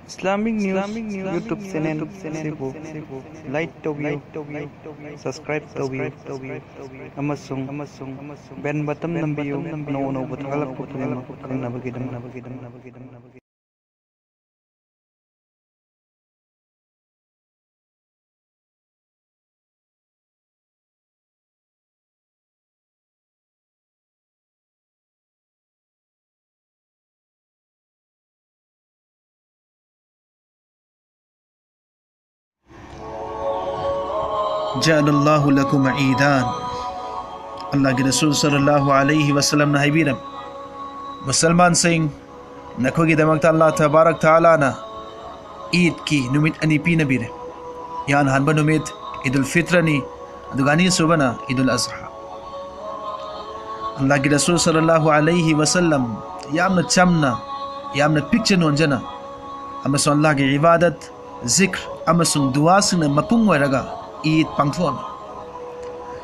Islamic News YouTube channel sibu like tawbiyo subscribe tawbiyo amasung bell button nambiyo no buthalak putulema kanabagidam. جعل اللہ لکم عیدان اللہ کے رسول صلی اللہ علیہ وسلم نے حبیرم مسلمان سنگھ نکھو کی دمکتا اللہ تبارک تعالیٰ نا عید کی نمت انی پی نبیر یان ہنبا نمت عید الفطر نی دگانی صبح عید الاضحیٰ اللہ کے رسول صلی اللہ علیہ وسلم یامنا چمنا یامنا پکچر نونجنا اما سو اللہ کی عبادت ذکر اما سن دعا سن مپنگ ورگا عید پانگتھون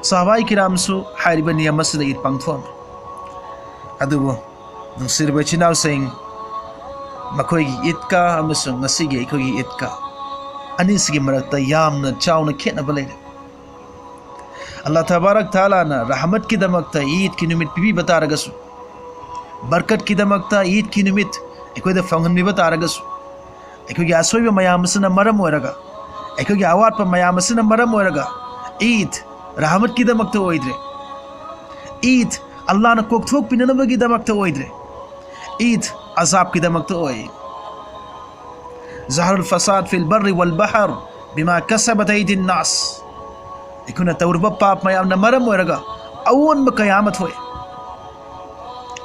صحابائی کرام سو حیربا نیام سد عید پانگتھون ادوبو نصیر بچناو سنگ مکوئی کی عید کا اما سن نسی گی اکوئی کی عید کا انیس کی مرکتا یامنا چاونا کھینا بلیر اللہ تبارک تعالیٰ نا رحمت کی دمکتا عید کی نمت پی بتا رگسو برکت کی دمکتا عید کی نمت اکوئی دا فنگن بھی بتا رگسو اکوئی کی آسوئی با میام سن مرم ہوئے ایک کہ آوات پر میامسن مرم ہوئے عید رحمت کی دمکتا ہوئی درے عید اللہ نے کوک تھوک پینے نبا کی دمکتا ہوئی درے عید عذاب کی دمکتا ہوئی ظہر الفساد فی البر والبحر بما کسبت عید الناس ایک انہیں توربا پاپ میامنا مرم ہوئے اون با قیامت ہوئے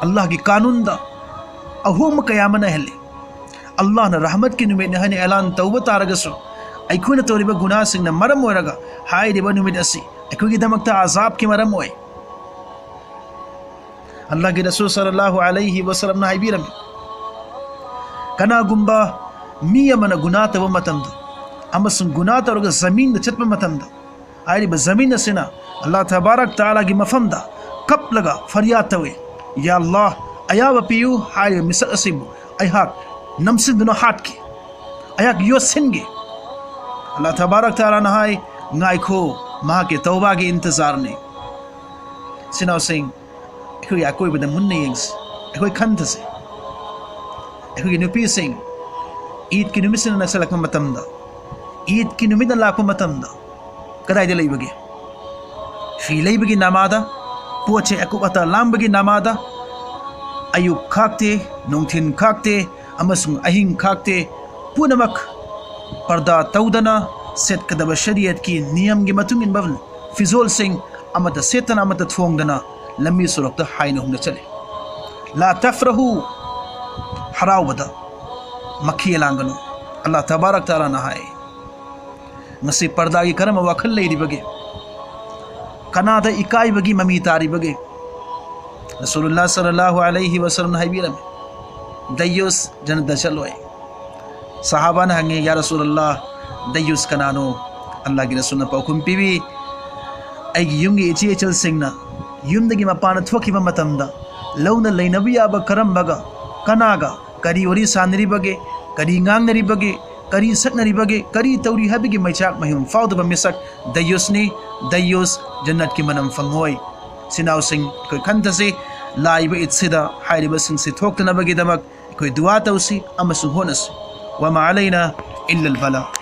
اللہ کی قانون دا اہوم قیامنا ہلے اللہ نے رحمت کی نمید نہانی اعلان توبت آرگسو ایکونا توریبا گناہ سنگنا مرم ہوئے رگا ہائی دیبا نمید اسی ایکو کی دمکتا عذاب کی مرم ہوئے اللہ کی رسول صلی اللہ علیہ وسلم نائی بیرم کنا گنبا می امنا گناہ تا و متند اما سن گناہ تا رگا زمین دا چت پا متند آئی دیبا زمین سنا اللہ تبارک تعالیٰ کی مفہم دا کپ لگا فریاد تاوے یا اللہ ایا و پیو ہائی دیبا مسل اسیبو ایہاک نمسن دنو ہاتھ کی ایہاک یو سنگے اللہ تبارک تعالیٰ نہائی نگائی کھو ماں کے توبہ کے انتظار نے سناو سنگ ایکوئی آکوئی بدن من نہیں انگس ایکوئی کھنت سے ایکوئی نپی سنگ عید کی نمی سنن اکسا لکم متم دا عید کی نمی دن لاکم متم دا کدائی دے لئی بگی فی لئی بگی نامادا پوچھے ایکو بتا لام بگی نامادا ایو کھاکتے نونگتین کھاکتے امسنگ اہنگ کھاکتے پونمک پردہ تودنا سیت کدب شریعت کی نیم گی متنگن بفن فیزول سنگ امت سیتن امت تفونگ دنا لمی سرکتا حائن ہم نے چلے لا تفرہو حراو بدا مکھی لانگنو اللہ تبارک تعالیٰ نہائے نصیب پردہ کی کرم واکھل لئی دی بگے کنا دا اکائی بگی ممی تاری بگے رسول اللہ صلی اللہ علیہ وسلم نہائی بیرم دیوس جنت دا چلوئے صحابہ نے ہنگے یا رسول اللہ دیوس کنانو اللہ کی رسول نے پاکم پیوی ایک یونگی اچھی اچھل سنگنا یوندگی مپانا تھوکی ممتم دا لون لئی نبی آبا کرم بگا کناگا کری وری سانری بگے کری نگانگ نری بگے کری سک نری بگے کری توری حبی میچاک مہم فاود بمیسک دیوس نے دیوس جنت کی منم فنگوئی سناو سنگ کوئی کھنت سے لائی با اتسدا حائر بسنگ سے تھوکتا نبگی دمک کوئی دعا توسی اما سنہونس وما علينا إلا البلاغ.